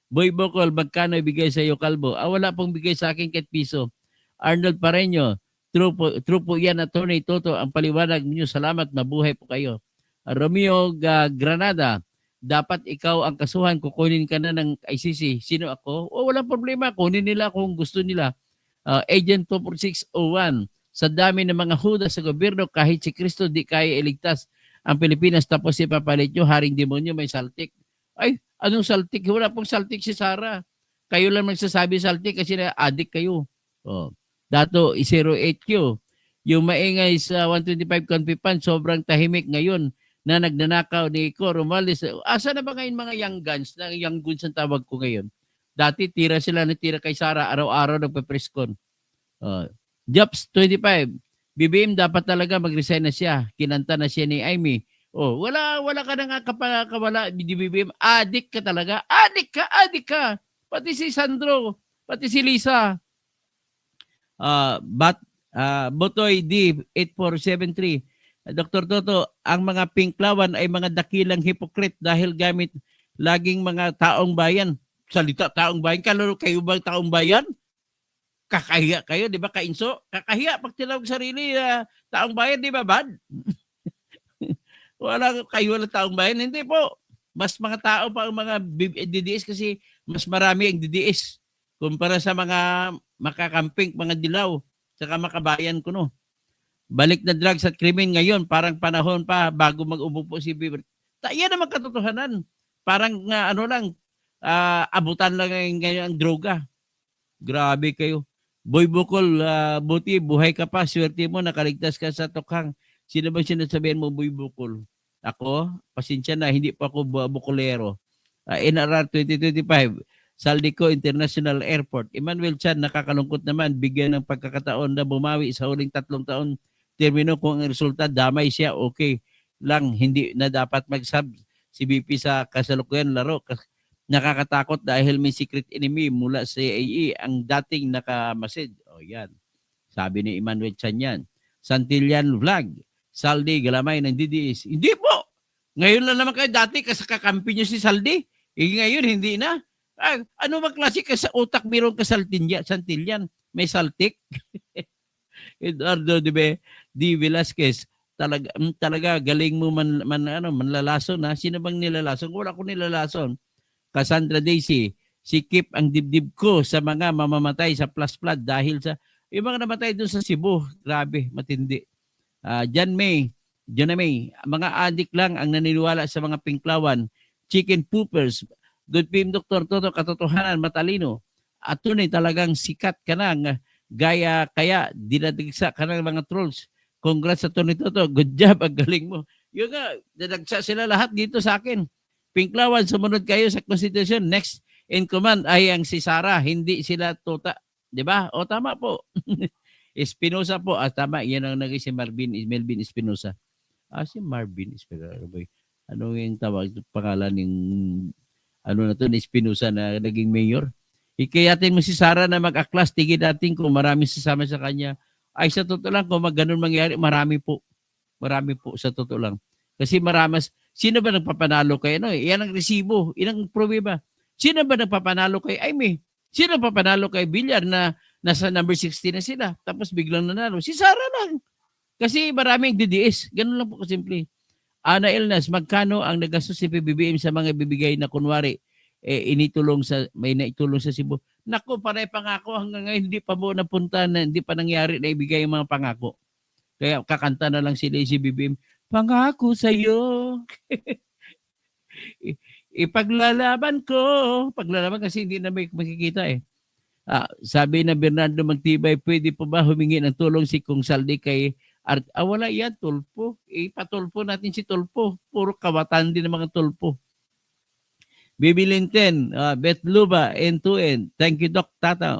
Boy Bocol, magkano ibigay sa iyo, Kalbo? Wala pong bigay sa akin kahit piso. Arnold Pareño, true po yan, Attorney Toto, ang paliwanag niyo. Salamat, mabuhay po kayo. Romeo Granada, dapat ikaw ang kasuhan, kukunin ka na ng ICC. Sino ako? Walang problema, kunin nila kung gusto nila. Agent 24601, sa dami ng mga huda sa gobyerno, kahit si Kristo di kaya iligtas ang Pilipinas, tapos ipapalit nyo, haring demonyo, may saltik. Ay, anong saltik? Wala pong saltik si Sara. Kayo lang magsasabi saltik kasi na adik kayo. Dato, 08Q. Yung maingay sa 125 Confipan, sobrang tahimik ngayon na nagnanakaw ni Cor Romualdez. Asa na ba ngayon mga young guns? Young guns ang tawag ko ngayon. Dati tira sila kay Sara, araw-araw nagpe-press con. Jobs 25. BBM dapat talaga mag-resign na siya. Kinanta na siya ni Amy. Oh, wala ka na nga kawala di BBM. Adik ka talaga. Adik ka. Pati si Sandro, pati si Lisa. Botoy D 8473. Dr. Toto, ang mga pinklawan ay mga dakilang hipokrit dahil gamit laging mga taong bayan. Salita taong bayan. Kalaro kayo ba taong bayan? Kakahiya kayo, di ba, Kainso? Kakahiya pag tinawag sarili taong bayan, di ba, bad? Wala taong bayan. Hindi po. Mas mga tao pa ang mga DDS kasi mas marami ang DDS kumpara sa mga makakamping, mga dilaw, saka makabayan ko, no. Balik na drugs at krimen ngayon, parang panahon pa bago mag-umupo si Bieber. Yan naman katotohanan. Parang abutan lang ngayon ang droga. Grabe kayo. Boy Bukol, buti, buhay ka pa. Swerte mo, nakaligtas ka sa tukhang. Sino ba sinasabihan mo, Boy Bukol? Ako, pasensya na, hindi pa ako bukulero. NRR 2025, Saldico International Airport. Emmanuel Chan, nakakalungkot naman, bigyan ng pagkakataon na bumawi sa huling 3 taon. Termino kung ang resulta, damay siya, okay lang. Hindi na dapat mag-sub si BP sa kasalukuyan laro. Nakakatakot dahil may secret enemy mula sa AE ang dating nakamasid. O yan. Sabi ni Emmanuel Chan yan. Santillan Vlog. Saldi, galamay ng DDS. Hindi po. Ngayon lang naman kayo. Dati kakampi nyo si Saldi. Ngayon hindi na. Ano ba klase ka sa utak mayroon ka Santillan? May saltik? Eduardo D. Velasquez. Talaga galing mo manlalason na. Sino bang nilalason? Wala ko nilalason. Cassandra Daisy, sikip ang dibdib ko sa mga mamamatay sa plus flood dahil sa yung mga namatay doon sa Cebu. Grabe, matindi. John May, mga adik lang ang naniniwala sa mga pinklawan, chicken poopers. Good PM Dr. Toto, katotohanan, matalino. At tunay talagang sikat ka na, gaya kaya dinadigsa ka ng mga trolls. Congrats sa Tony Toto, good job, ang galing mo. Yung nga, dadagsa sila lahat dito sa akin. Pinklawan, sumunod kayo sa Constitution. Next in command ay ang si Sara, hindi sila Tota. Di ba? O tama po. Espinosa po. Tama, yan ang naging si Melvin Espinosa. Si Marvin Espinosa. Ano yung tawag? Pangalan ng ni Espinosa na naging mayor? Ikayatin mo si Sara na mag-aklas. Tigi dating kung marami sasama sa kanya. Ay sa totoo lang, kung ganun mangyari, marami po. Marami po sa totoo lang. Kasi sino ba nagpapanalo kay Yan ang resibo. Yan ang problema. Sino ba nagpapanalo kay Aimee? Sino nagpapanalo kay Villar na nasa number 60 na sila? Tapos biglang nanalo. Si Sara lang. Kasi maraming DDS. Ganun lang po kasimple. Ana Elnas, magkano ang nagastos si PBBM sa mga bibigay na kunwari may naitulong sa Cebu? Naku, panay pangako hanggang ngayon hindi pa mo napunta na hindi pa nangyari na ibigay yung mga pangako. Kaya kakanta na lang sila si BBM. Pangako sa iyo. Ipaglalaban ko. Paglalaban kasi hindi na may makikita eh. Sabi na Bernardo Magtibay, pwede pa ba humingi ng tulong si Kung Saldi kay wala yan, tulpo. Ipatulpo natin si tulpo. Puro kawatan din ng mga tulpo. Bibilinten, Beth Luba, N2N. Thank you, Doc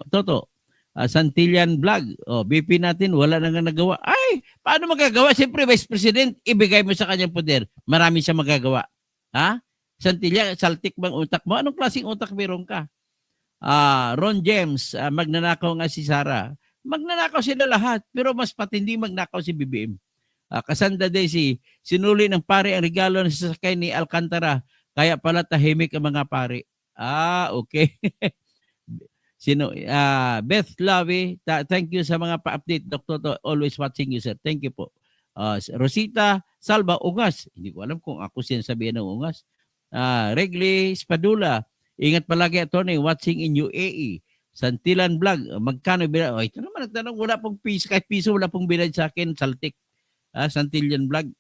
Toto. Santillan Vlog. BP natin, wala na nga nagawa. Ay, paano magagawa? Siyempre, Vice President, ibigay mo sa kanyang poder. Marami siya magagawa. Ha? Santillan, saltik bang utak mo? Anong klaseng utak meron ka? Ron James, magnanakaw nga si Sara. Magnanakaw sila lahat, pero mas patindi magnakaw si BBM. Cassandra Daisy, sinuli ng pare ang regalo ng sasakay ni Alcantara. Kaya pala tahimik ang mga pare. Okay. Beth Lavi, thank you sa mga pa-update. Dr. Always watching you, sir. Thank you po. Rosita Salva, Ungas. Hindi ko alam kung ako sinasabihan ng Ungas. Regli Spadula, ingat palagi, attorney, watching in UAE. Santillan Vlog, magkano binayad? Ito naman nagtanong, wala pong piso, kahit piso wala pong binayad sa akin, saltik. Santillan Vlog.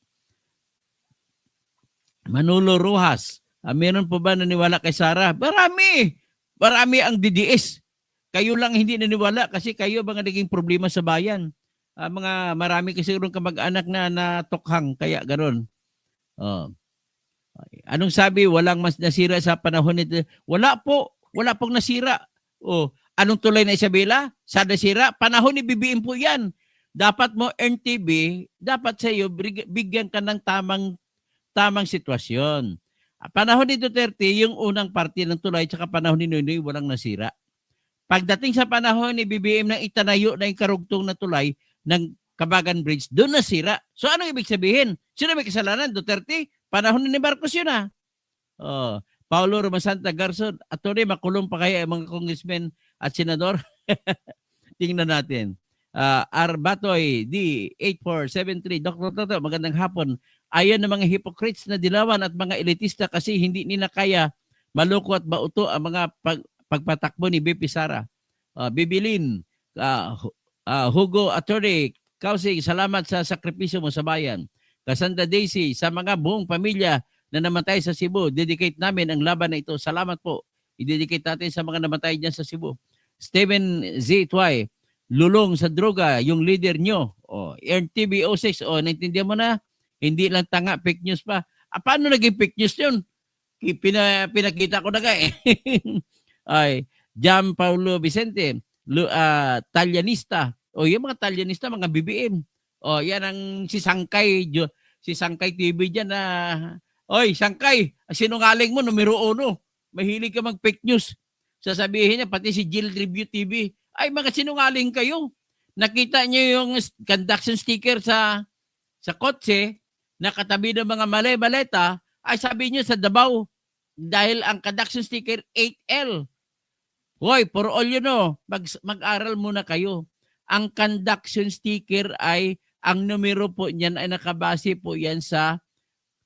Manolo Rojas, meron po ba naniwala kay Sara? Marami ang DDS. Kayo lang hindi naniwala kasi kayo mga naging problema sa bayan. Marami kasi rin kamag-anak na tokhang, kaya ganoon. Anong sabi? Walang mas nasira sa panahon nito. Wala pong nasira. Anong tulay na Isabela? Sa nasira? Panahon ni BBM po yan. dapat mo earn TV, dapat sa iyo bigyan ka ng tamang sitwasyon. Panahon ni Duterte, yung unang parte ng tulay, tsaka panahon ni Noynoy, walang nasira. Pagdating sa panahon ni BBM na itanayo na yung karugtong na tulay ng Kabagan Bridge, doon nasira. So ano ibig sabihin? Sino may kasalanan? Duterte? Panahon ni Marcos yun ah. Oh, Paulo Romasanta Garson, attorney, makulong pa kaya ang mga congressmen at senador? Tingnan natin. Arbatoy D8473, Dr. Toto, magandang hapon. Ayon ng mga hypocrites na dilawan at mga elitista kasi hindi nila kaya maloko at mauto ang mga pagpatakbo ni BP Sara. Bibilin, Hugo Attorney, Kausig, salamat sa sakripisyo mo sa bayan. Cassandra Daisy, sa mga buong pamilya na namatay sa Cebu, dedicate namin ang laban na ito. Salamat po. I-dedicate natin sa mga namatay dyan sa Cebu. Steven Z. Twy, lulong sa droga, yung leader nyo. Earn TV 06, naintindihan mo na? Hindi lang tanga, fake news pa. Paano naging fake news yun? Pinakita ko na ka eh. Ay, Jam Paulo Vicente, Talyanista. Yung mga Talyanista, mga BBM. Yan ang si Sangkay TV dyan na, Sangkay, sinungaling mo, numero 1. Mahilig ka mag-fake news. Sasabihin niya, pati si Jill Review TV, ay mga sinungaling kayo. Nakita niyo yung conduction sticker sa kotse, nakatabi ng mga maleta, ay sabi niyo sa Davao, dahil ang conduction sticker 8L. Hoy, for all you know, mag-aral muna kayo. Ang conduction sticker ay, ang numero po niyan ay nakabase po yan sa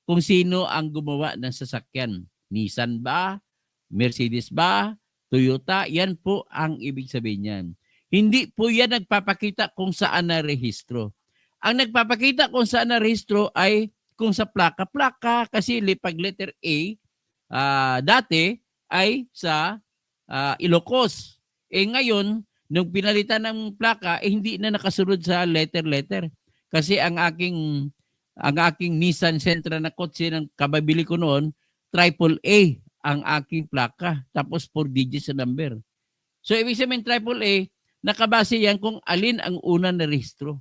kung sino ang gumawa ng sasakyan. Nissan ba? Mercedes ba? Toyota? Yan po ang ibig sabihin niyan. Hindi po yan nagpapakita kung saan na rehistro. Ang nagpapakita kung saan na rehistro ay kung sa plaka-plaka kasi pag letter A, dati ay sa Ilocos. Ngayon, nung pinalitan ng plaka, hindi na nakasunod sa letter. Kasi ang aking Nissan Sentra na kotse ng kababili ko noon, AAA ang aking plaka. Tapos 4 digits sa number. So, ibig sabihin AAA, nakabase yan kung alin ang una na rehistro.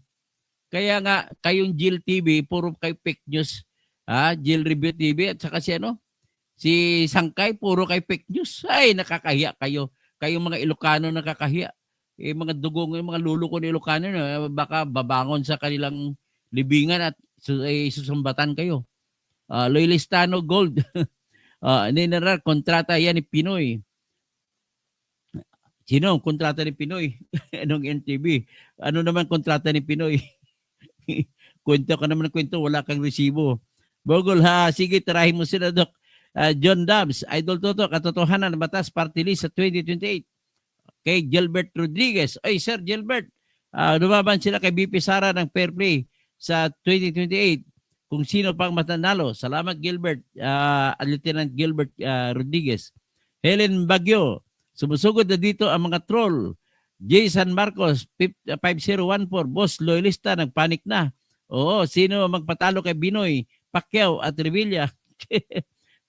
Kaya nga, kayong Jill TV, puro kay fake news. Jill Review TV at saka si Sangkay, puro kay fake news. Ay, nakakahiya kayo. Kayong mga Ilocano nakakahiya. Mga dugong, mga lulo ko ni Ilocano, baka babangon sa kanilang libingan at susumbatan kayo. Loyalistano Gold. Nineral, kontrata yan ni Pinoy. Sino ang kontrata ni Pinoy? Anong NTV? Ano naman kontrata ni Pinoy? Kwento ka naman ng kwento, wala kang resibo. Bogol sige, tirahin mo sila, Doc. John Dubs, Idol Toto, katotohanan, batas party list sa 2028. Kay Gilbert Rodriguez. Sir Gilbert, lumaban sila kay BP Sara ng fair play sa 2028. Kung sino pang matanalo. Salamat Gilbert, Lieutenant Gilbert Rodriguez. Helen Bagyo, sumusugod na dito ang mga troll. Jason Marcos, 5014, Boss Loyalista, nagpanik na. Sino magpatalo kay Binoy, Pacquiao at Revilla?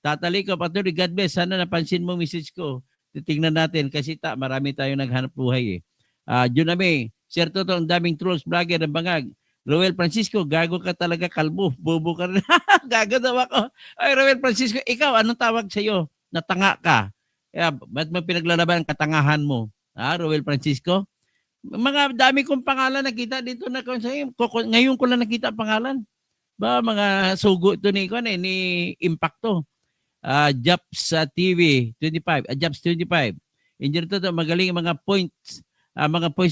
Tatali ko, Patuloy, God bless. Sana napansin mo message ko. Titingnan natin kasi marami tayong naghanap buhay eh. Juname, Sir Toto, ang daming trolls, vlogger ng bangag. Roel Francisco, gago ka talaga, kalbo. Bobo ka rin. Gago daw ako. Ay, Roel Francisco, ikaw, anong tawag sa'yo? Natanga ka. Ba't mo pinaglalaban ang katangahan mo? Roel Francisco? Mga dami kong pangalan nakita dito na ngayon ko lang nakita pangalan. Mga sugo ito ni Impacto. Japs TV 25, Japs 25. Engineer Toto, magaling mga points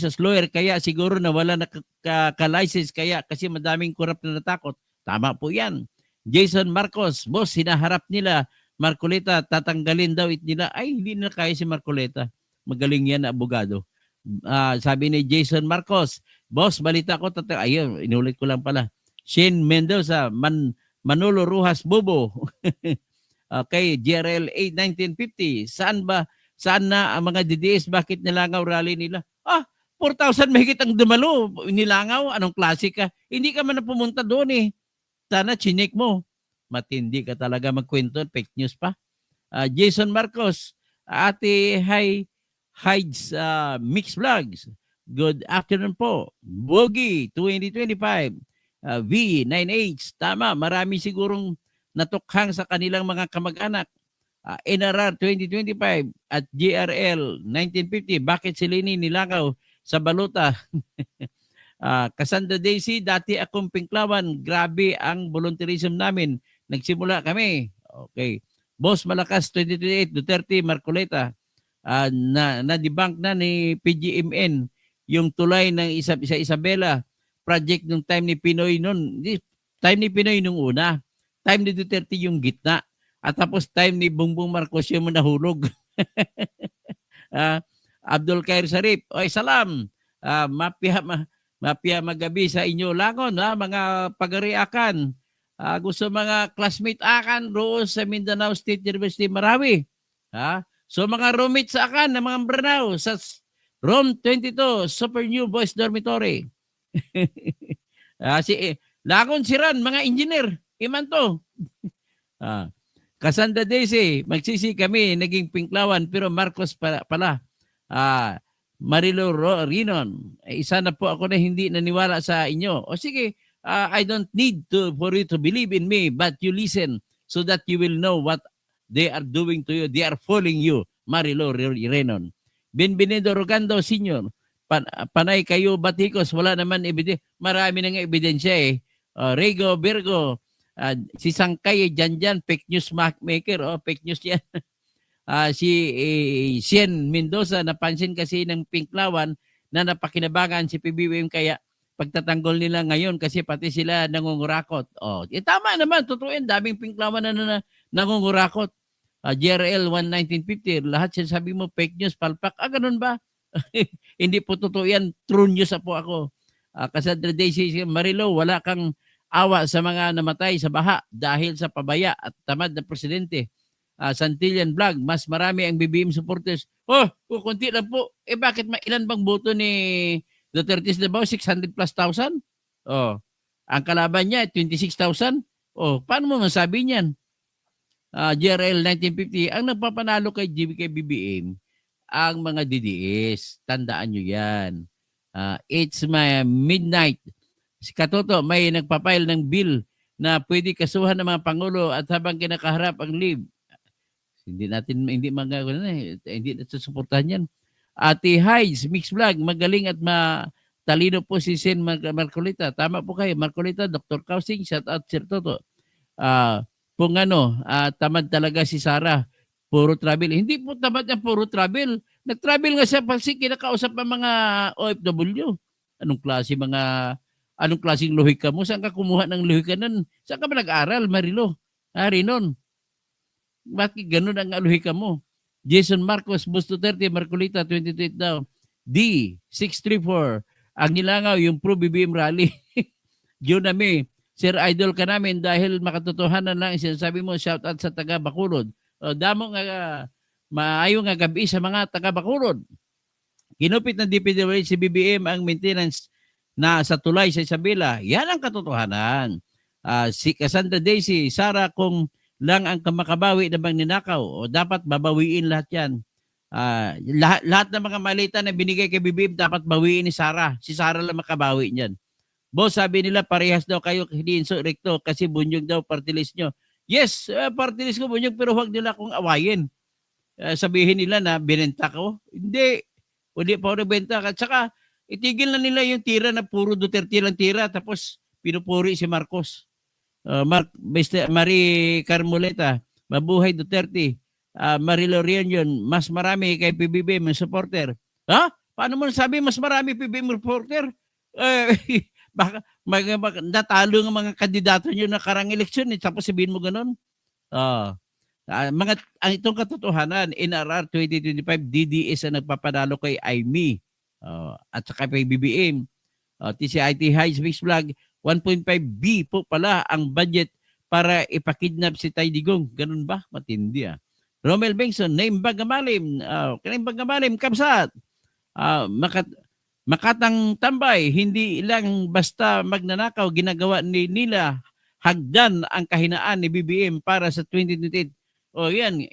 as lawyer, kaya siguro na wala na ka-license kaya kasi madaming corrupt na natakot. Tama po yan. Jason Marcos, boss, hinaharap nila Marcoleta, tatanggalin daw nila. Ay, hindi na kaya si Marcoleta. Magaling yan na abogado. Sabi ni Jason Marcos, boss, balita ko, ayun, inulit ko lang pala. Shane Mendoza, Manolo Rujas Bobo. Okay, GRL 1950. Saan na ang mga DDS? Bakit nilangaw rally nila? 4,000 mahigit ang dumalo. Nilangaw? Anong klase ka? Hindi ka man na pumunta doon eh. Sana chinik mo. Matindi ka talaga magkwento. Fake news pa. Jason Marcos, Ate Hides Mix Vlogs. Good afternoon po. Bogie 2025. V9H. Tama, marami sigurong natukhang sa kanilang mga kamag-anak. NRR 2025 at GRL 1950. Bakit si Lini nilangaw sa baluta? Cassandra Daisy, dati akong pinklawan. Grabe ang volunteerism namin. Nagsimula kami. Okay. Boss Malakas 2028, Duterte, Marcoleta. Na-debunk na ni PGMN yung tulay ng Isabela project nung time ni Pinoy noon. Time ni Pinoy nung una. Time ni Duterte yung gitna. At tapos time ni Bongbong Marcos yung nahulog. Abdul Kair Sarip, oy salam. Mapia magabi sa inyo langon, mga pagariakan. Gusto mga classmate akan roon sa Mindanao State University Marawi. So mga roommates akan ng mga Branao sa Room 22 Super New Boys Dormitory. Langon siran mga engineer. Iman to. Cassandra Daisy, magsisi kami, naging pinklawan, pero Marcos pala. Marilo Rinon, isa na po ako na hindi naniwala sa inyo. O sige, I don't need for you to believe in me, but you listen so that you will know what they are doing to you. They are fooling you. Marilo Rinon. Benvenido Rogando Sr., panay kayo batikos, wala naman ebidensya. Marami nang ebidensya eh. Rego Virgo, si Sangkay dyan, fake news maker, fake news yan. Si Sien Mendoza, napansin kasi ng Pinklawan na napakinabangan si PBBM, kaya pagtatanggol nila ngayon kasi pati sila nangungurakot. Tama naman, totoo yan, daming Pinklawan na nangungurakot. GRL 1950, lahat sinasabi mo fake news, palpak. Ganun ba? Hindi po totoo yan, true news po ako. Cassandra Daisy, Marilo, wala kang awa sa mga namatay sa baha dahil sa pabaya at tamad na presidente. Santillan Vlog, mas marami ang BBM supporters. Kunti lang po. Bakit ilan bang boto ni Duterte na ba? 600 plus thousand? Ang kalaban niya, 26,000? Paano mo masabi niyan? GRL 1950, ang nagpapanalo kay BBM, ang mga DDS. Tandaan nyo yan. It's my midnight. Si Katoto, may nagpapile ng bill na pwede kasuhan ng mga Pangulo at habang kinakaharap ang leave. Hindi natin susuportahan yan. Ate Hides, Mix Vlog, magaling at matalino po si Sen Marcolita. Tama po kayo, Marcolita, Dr. Kausing, shout out Sir Toto. Tamad talaga si Sarah. Puro travel. Hindi po tamad niya puro travel. Nag-travel nga siya kasi kinakausap ang mga OFW. Anong klaseng lohika mo? Saan ka kumuha ng lohika nun? Saan ka ba nag-aral, Marilo? Rinon. Bakit ganun ang lohika mo? Jason Marcos, Busto 30, Marcolita, 28 daw. D634, ang nilangaw, yung pro-BBM rally. Junami, Sir Idol ka namin dahil makatotohanan lang sinasabi mo, shout out sa taga Bacolod. Damo nga, maayo nga gabi sa mga taga Bacolod. Kinupit ng DPWH si BBM ang maintenance na sa tulay sa Isabela. Yan ang katotohanan. Si Cassandra Daisy, Sara, kung lang ang makabawi na bang ninakaw, dapat babawiin lahat yan. Lahat ng mga malita na binigay kay BBM, dapat bawiin ni Sara. Si Sara lang makabawi niyan. Boss, sabi nila parehas daw kayo hindi insurrecto kasi bunyog daw party list nyo. Yes, party list ko bunyog, pero huwag nila akong awayin. Sabihin nila na binenta ko. Hindi pa ako nabenta. At saka, itigil na nila yung tira na puro Duterte lang tira, tapos pinupuri si Marcos. Marie Carmoleta, mabuhay Duterte. Marilo Rion, mas marami kay PBBM ang supporter. Paano mo nasabi mas marami PBBM supporter? Baka natalo ng mga kandidato nyo na karang eleksyon, tapos sabihin mo ganun. Itong katotohanan, NRR 2025, DDS ang nagpapanalo kay Aimee at saka kay BBM. TCIT High Mix Vlog, 1.5B po pala ang budget para ipakidnap si Tay Digong. Ganun ba? Matindi Romel Bengson, Name Bagamalim, Kamsat. Makatang tambay, hindi lang basta magnanakaw, ginagawa nila hagdan ang kahinaan ni BBM para sa 2028. Yan,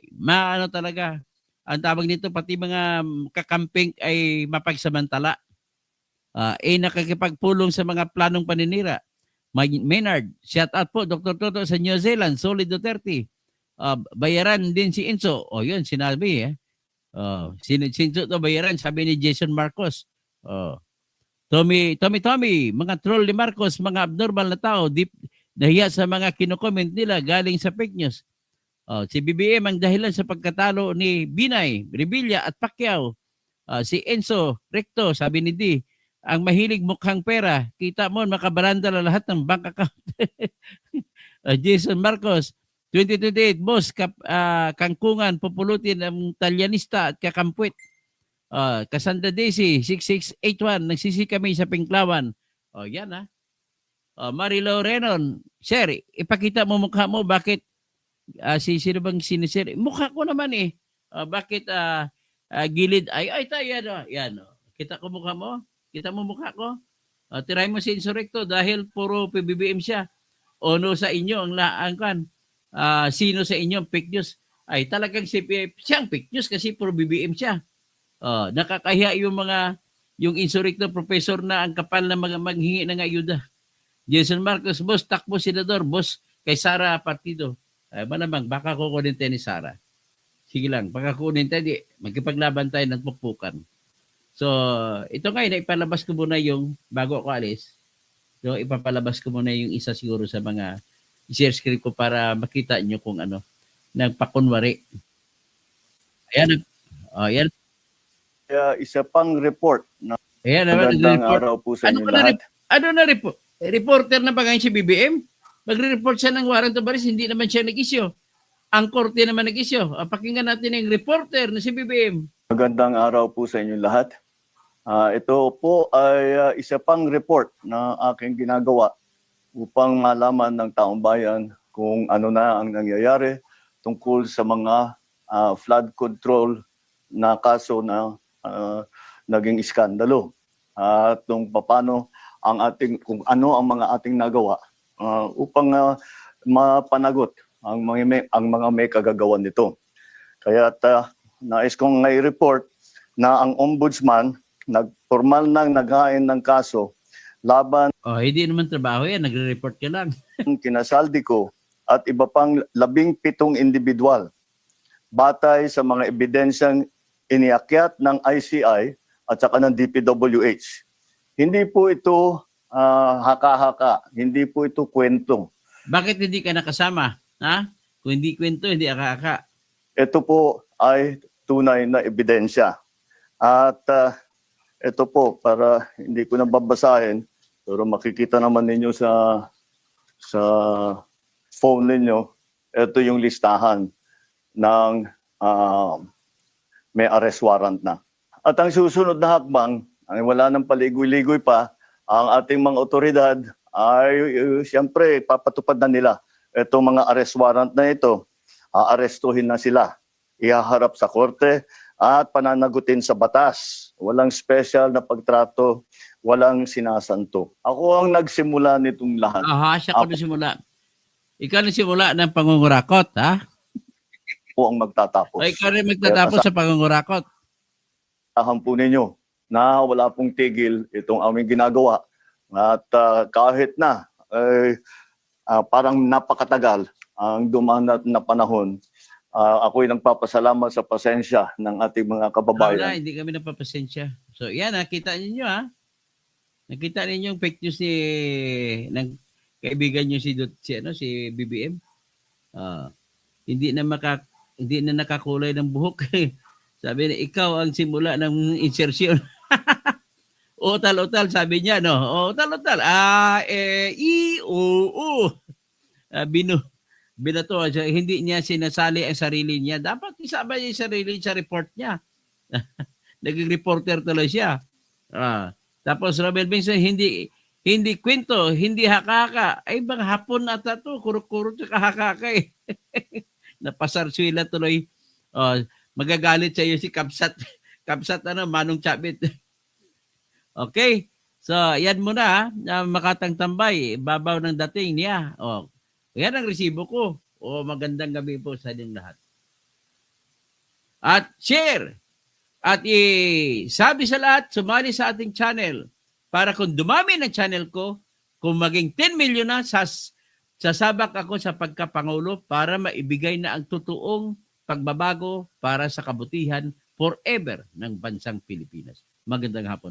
talaga. Ang tawag nito, pati mga kakamping ay mapagsamantala. Nakakipagpulong sa mga planong paninira. Maynard, shout out po, Dr. Toto sa New Zealand, Solid Duterte. Bayaran din si Enzo. Yun, sinabi eh. Sinso to bayaran, sabi ni Jason Marcos. Tommy, mga troll ni Marcos, mga abnormal na tao, deep, nahiya sa mga kinokomment nila galing sa fake news. Si BBM ang dahilan sa pagkatalo ni Binay, Revilla at Pacquiao. Si Enzo Recto, sabi ni D, ang mahilig mukhang pera, kita mo makabaranda na lahat ng bank account. Jason Marcos, 2028, boss, kangkungan, pupulutin ang talyanista at kakampuit. Cassandra Daisy, 6681, nagsisi kami sa Pinklawan. Yan ha. Marilo Renon, sir, ipakita mo mukha mo, bakit sino bang sinisir? Mukha ko naman eh. Bakit gilid? Ay, tayo, yan. Kita ko mukha mo? Kita mo mukha ko? Tirahin mo si Insurrecto dahil puro PBBM siya. Ono sa inyo ang laangkan. Sino sa inyo ang fake news? Ay, talagang siyang fake news kasi puro BBM siya. Nakakahiya yung Insurrecto professor na ang kapal na maghingi ng ayuda. Jason Marcos, boss, takbo senador, boss, kay Sara Partido. Malamang, baka kukunin tayo ni Sara. Sige lang, baka kukunin tayo, magkipaglaban tayo ng pukpukan. So, ito ngayon, ipalabas ko muna yung, bago ako alis, so, ipapalabas ko muna yung isa siguro sa mga share script ko para makita nyo kung ano, nagpakunwari. Ayan. Isa pang report na magandang araw po sa inyo lahat. Ano na report? Reporter na ba ngayon si BBM? Magre-report siya ng warrant of arrest, hindi naman siya nag-issue. Ang korte naman nag-issue. Pakinggan natin yung reporter na si BBM. Magandang araw po sa inyo lahat. Ito po ay isa pang report na aking ginagawa upang malaman ng taong bayan kung ano na ang nangyayari tungkol sa mga flood control na kaso na naging iskandalo. At paano kung ano ang mga ating nagawa upang mapanagot ang mga may kagagawan nito. Kaya nais kong i-report na ang ombudsman formal nang naghain ng kaso laban hindi naman trabaho yan, nagre-report ka lang. Kinasaldi ko at iba pang 17 individual batay sa mga ebidensyang iniakyat ng ICI at saka ng DPWH. Hindi po ito haka-haka, hindi po ito kwento. Bakit hindi ka nakasama? Ha? Kung hindi kwento, hindi haka-haka. Ito po ay tunay na ebidensya. At ito po, para hindi ko na babasahin, pero makikita naman ninyo sa phone ninyo, ito yung listahan ng may arrest warrant na. At ang susunod na hakbang, ay wala nang paligoy-ligoy pa, ang ating mga otoridad ay siyempre papatupad na nila itong mga arrest warrant na ito. Aarestuhin na sila, ihaharap sa korte at pananagutin sa batas. Walang special na pagtrato, walang sinasanto. Ako ang nagsimula nitong lahat. Siya ko nagsimula. Ikaw nagsimula ng pangungurakot, ha? Po ang magtatapos. Ikaw rin magtatapos sa pangungurakot. Ahan po ninyo na wala pong tigil itong aming ginagawa. At kahit na parang napakatagal ang dumaan na panahon, ako'y nagpapasalamat sa pasensya ng ating mga kababayan. Wala, hindi kami napapasensya. So yan, nakita ninyo ha. Nakita ninyo yung fake news ng kaibigan nyo si BBM. Hindi na nakakulay ng buhok. Sabi niya, ikaw ang simula ng insertion. Otal-otal, sabi niya, no? Otal-otal. Binato. Hindi niya sinasali ang sarili niya. Dapat isama niya yung sarili sa report niya. Naging reporter tuloy siya. Tapos Romel Benson, hindi kwento, hindi haka-haka. Ay, bang hapon ata to, kuruk-kuruk tsaka haka-haka eh. Napasarswila tuloy. Magagalit sa iyo si Kapsat. Kapsat Manong Chabit. Okay. So, yan muna na Makatang Tambay, babaw ng dating niya. Yan ang resibo ko. Magandang gabi po sa inyong lahat. At share. At sabi sa lahat, sumali sa ating channel. para kung dumami ng channel ko, kung maging 10 million na, sasabak ako sa pagkapangulo para maibigay na ang totoong pagbabago para sa kabutihan forever ng bansang Pilipinas. Magandang hapon.